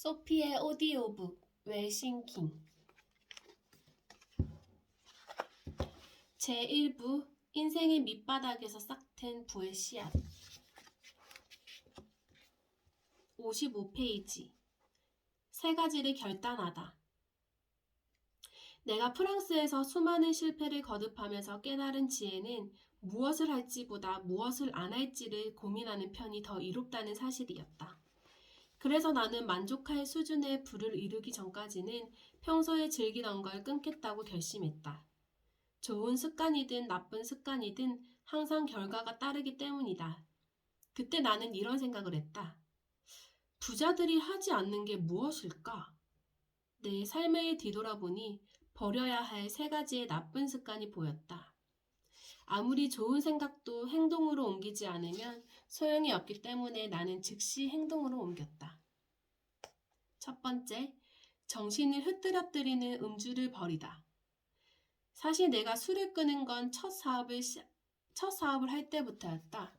소피의 오디오북 웰싱킹 제1부 인생의 밑바닥에서 싹튼 부의 씨앗 55페이지 세 가지를 결단하다. 내가 프랑스에서 수많은 실패를 거듭하면서 깨달은 지혜는 무엇을 할지보다 무엇을 안 할지를 고민하는 편이 더 이롭다는 사실이었다. 그래서 나는 만족할 수준의 부를 이루기 전까지는 평소에 즐기던 걸 끊겠다고 결심했다. 좋은 습관이든 나쁜 습관이든 항상 결과가 따르기 때문이다. 그때 나는 이런 생각을 했다. 부자들이 하지 않는 게 무엇일까? 내 삶을 뒤돌아보니 버려야 할 세 가지의 나쁜 습관이 보였다. 아무리 좋은 생각도 행동으로 옮기지 않으면 소용이 없기 때문에 나는 즉시 행동으로 옮겼다. 첫 번째, 정신을 흐트러뜨리는 음주를 버리다. 사실 내가 술을 끊은 건 첫 사업을 할 때부터였다.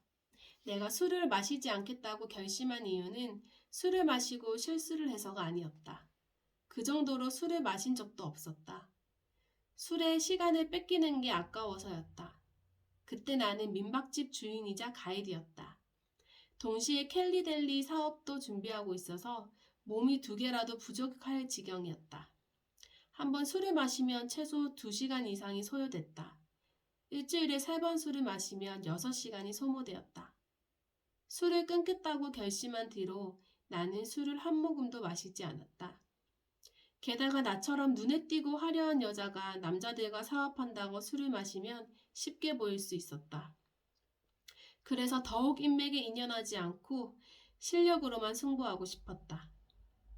내가 술을 마시지 않겠다고 결심한 이유는 술을 마시고 실수를 해서가 아니었다. 그 정도로 술을 마신 적도 없었다. 술에 시간을 뺏기는 게 아까워서였다. 그때 나는 민박집 주인이자 가이드였다. 동시에 켈리델리 사업도 준비하고 있어서 몸이 2개라도 부족할 지경이었다. 한번 술을 마시면 최소 2시간 이상이 소요됐다. 일주일에 3번 술을 마시면 6시간이 소모되었다. 술을 끊겠다고 결심한 뒤로 나는 술을 한 모금도 마시지 않았다. 게다가 나처럼 눈에 띄고 화려한 여자가 남자들과 사업한다고 술을 마시면 쉽게 보일 수 있었다. 그래서 더욱 인맥에 인연하지 않고 실력으로만 승부하고 싶었다.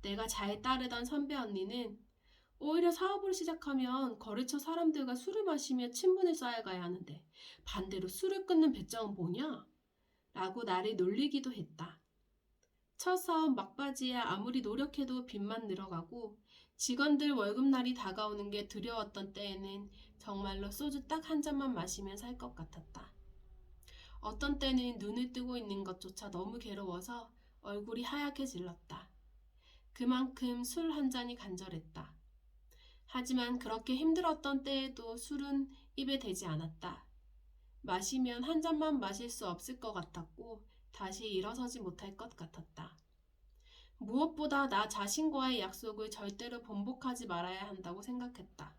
내가 잘 따르던 선배 언니는 오히려 사업을 시작하면 거래처 사람들과 술을 마시며 친분을 쌓아가야 하는데 반대로 술을 끊는 배짱은 뭐냐? 라고 나를 놀리기도 했다. 첫 사업 막바지에 아무리 노력해도 빚만 늘어가고 직원들 월급날이 다가오는 게 두려웠던 때에는 정말로 소주 딱 한 잔만 마시면 살 것 같았다. 어떤 때는 눈을 뜨고 있는 것조차 너무 괴로워서 얼굴이 하얗게 질렀다. 그만큼 술 한 잔이 간절했다. 하지만 그렇게 힘들었던 때에도 술은 입에 대지 않았다. 마시면 한 잔만 마실 수 없을 것 같았고 다시 일어서지 못할 것 같았다. 무엇보다 나 자신과의 약속을 절대로 번복하지 말아야 한다고 생각했다.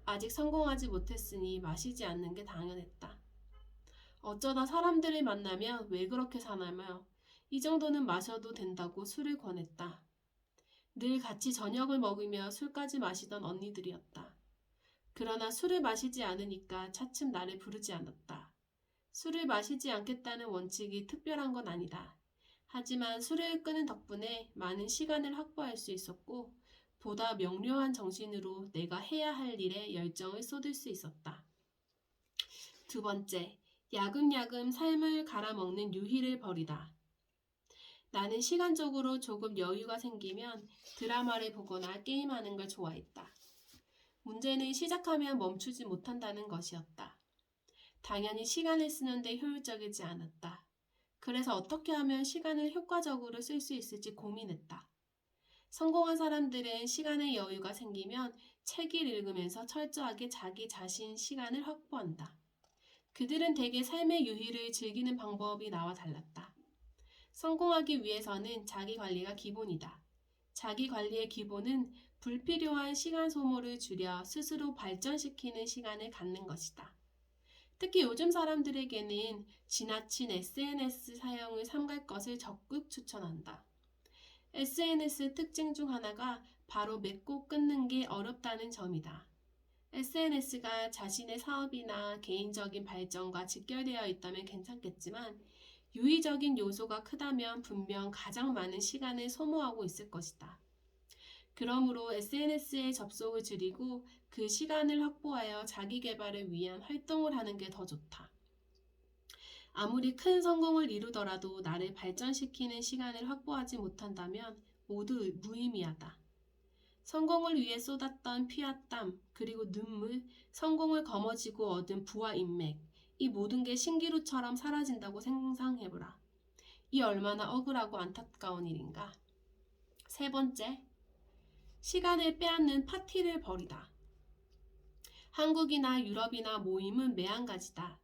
아직 성공하지 못했으니 마시지 않는 게 당연했다. 어쩌다 사람들을 만나면 왜 그렇게 사나며 이 정도는 마셔도 된다고 술을 권했다. 늘 같이 저녁을 먹으며 술까지 마시던 언니들이었다. 그러나 술을 마시지 않으니까 차츰 나를 부르지 않았다. 술을 마시지 않겠다는 원칙이 특별한 건 아니다. 하지만 술을 끊은 덕분에 많은 시간을 확보할 수 있었고 보다 명료한 정신으로 내가 해야 할 일에 열정을 쏟을 수 있었다. 두 번째, 야금야금 삶을 갈아먹는 유희를 버리다. 나는 시간적으로 조금 여유가 생기면 드라마를 보거나 게임하는 걸 좋아했다. 문제는 시작하면 멈추지 못한다는 것이었다. 당연히 시간을 쓰는데 효율적이지 않았다. 그래서 어떻게 하면 시간을 효과적으로 쓸 수 있을지 고민했다. 성공한 사람들은 시간의 여유가 생기면 책을 읽으면서 철저하게 자기 자신 시간을 확보한다. 그들은 대개 삶의 유희를 즐기는 방법이 나와 달랐다. 성공하기 위해서는 자기 관리가 기본이다. 자기 관리의 기본은 불필요한 시간 소모를 줄여 스스로 발전시키는 시간을 갖는 것이다. 특히 요즘 사람들에게는 지나친 SNS 사용을 삼갈 것을 적극 추천한다. SNS 특징 중 하나가 바로 맺고 끊는 게 어렵다는 점이다. SNS가 자신의 사업이나 개인적인 발전과 직결되어 있다면 괜찮겠지만 유의적인 요소가 크다면 분명 가장 많은 시간을 소모하고 있을 것이다. 그러므로 SNS에 접속을 줄이고 그 시간을 확보하여 자기 개발을 위한 활동을 하는 게 더 좋다. 아무리 큰 성공을 이루더라도 나를 발전시키는 시간을 확보하지 못한다면 모두 무의미하다. 성공을 위해 쏟았던 피와 땀, 그리고 눈물, 성공을 거머쥐고 얻은 부와 인맥, 이 모든 게 신기루처럼 사라진다고 상상해보라. 이 얼마나 억울하고 안타까운 일인가. 세 번째, 시간을 빼앗는 파티를 벌이다. 한국이나 유럽이나 모임은 매한가지다.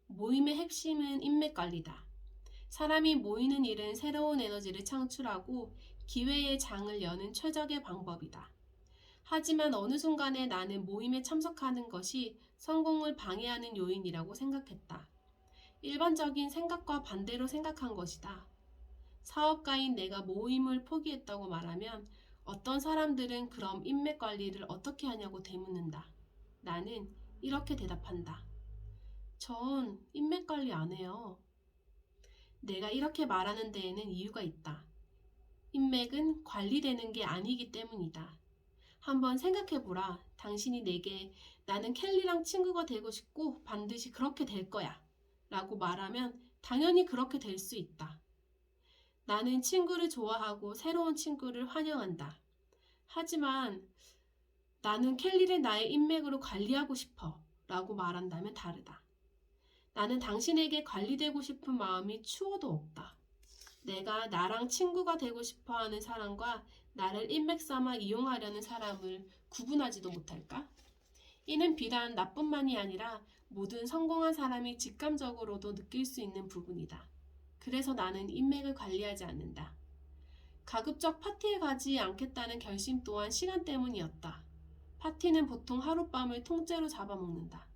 모임의 핵심은 인맥 관리다. 사람이 모이는 일은 새로운 에너지를 창출하고 기회의 장을 여는 최적의 방법이다. 하지만 어느 순간에 나는 모임에 참석하는 것이 성공을 방해하는 요인이라고 생각했다. 일반적인 생각과 반대로 생각한 것이다. 사업가인 내가 모임을 포기했다고 말하면 어떤 사람들은 그럼 인맥 관리를 어떻게 하냐고 되묻는다. 나는 이렇게 대답한다. 전 인맥 관리 안 해요. 내가 이렇게 말하는 데에는 이유가 있다. 인맥은 관리되는 게 아니기 때문이다. 한번 생각해보라. 당신이 내게 나는 켈리랑 친구가 되고 싶고 반드시 그렇게 될 거야 라고 말하면 당연히 그렇게 될 수 있다. 나는 친구를 좋아하고 새로운 친구를 환영한다. 하지만 나는 켈리를 나의 인맥으로 관리하고 싶어 라고 말한다면 다르다. 나는 당신에게 관리되고 싶은 마음이 추워도 없다. 내가 나랑 친구가 되고 싶어 하는 사람과 나를 인맥 삼아 이용하려는 사람을 구분하지도 못할까? 이는 비단 나뿐만이 아니라 모든 성공한 사람이 직감적으로도 느낄 수 있는 부분이다. 그래서 나는 인맥을 관리하지 않는다. 가급적 파티에 가지 않겠다는 결심 또한 시간 때문이었다. 파티는 보통 하룻밤을 통째로 잡아먹는다.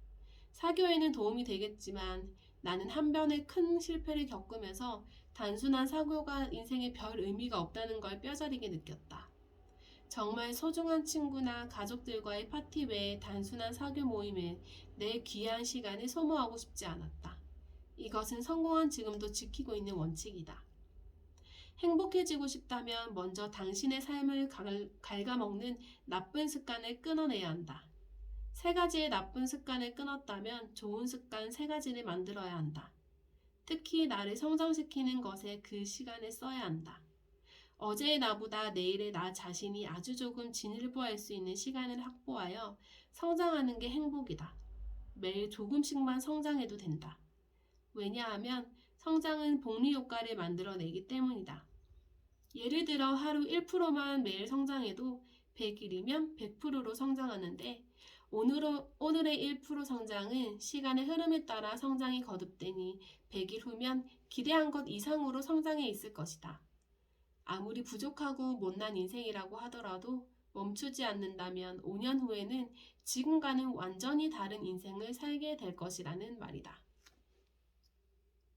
사교에는 도움이 되겠지만 나는 한 번의 큰 실패를 겪으면서 단순한 사교가 인생에 별 의미가 없다는 걸 뼈저리게 느꼈다. 정말 소중한 친구나 가족들과의 파티 외에 단순한 사교 모임에 내 귀한 시간을 소모하고 싶지 않았다. 이것은 성공한 지금도 지키고 있는 원칙이다. 행복해지고 싶다면 먼저 당신의 삶을 갉아먹는 나쁜 습관을 끊어내야 한다. 세 가지의 나쁜 습관을 끊었다면 좋은 습관 세 가지를 만들어야 한다. 특히 나를 성장시키는 것에 그 시간을 써야 한다. 어제의 나보다 내일의 나 자신이 아주 조금 진일보할 수 있는 시간을 확보하여 성장하는 게 행복이다. 매일 조금씩만 성장해도 된다. 왜냐하면 성장은 복리 효과를 만들어내기 때문이다. 예를 들어 하루 1%만 매일 성장해도 100일이면 100%로 성장하는데 오늘의 1% 성장은 시간의 흐름에 따라 성장이 거듭되니 100일 후면 기대한 것 이상으로 성장해 있을 것이다. 아무리 부족하고 못난 인생이라고 하더라도 멈추지 않는다면 5년 후에는 지금과는 완전히 다른 인생을 살게 될 것이라는 말이다.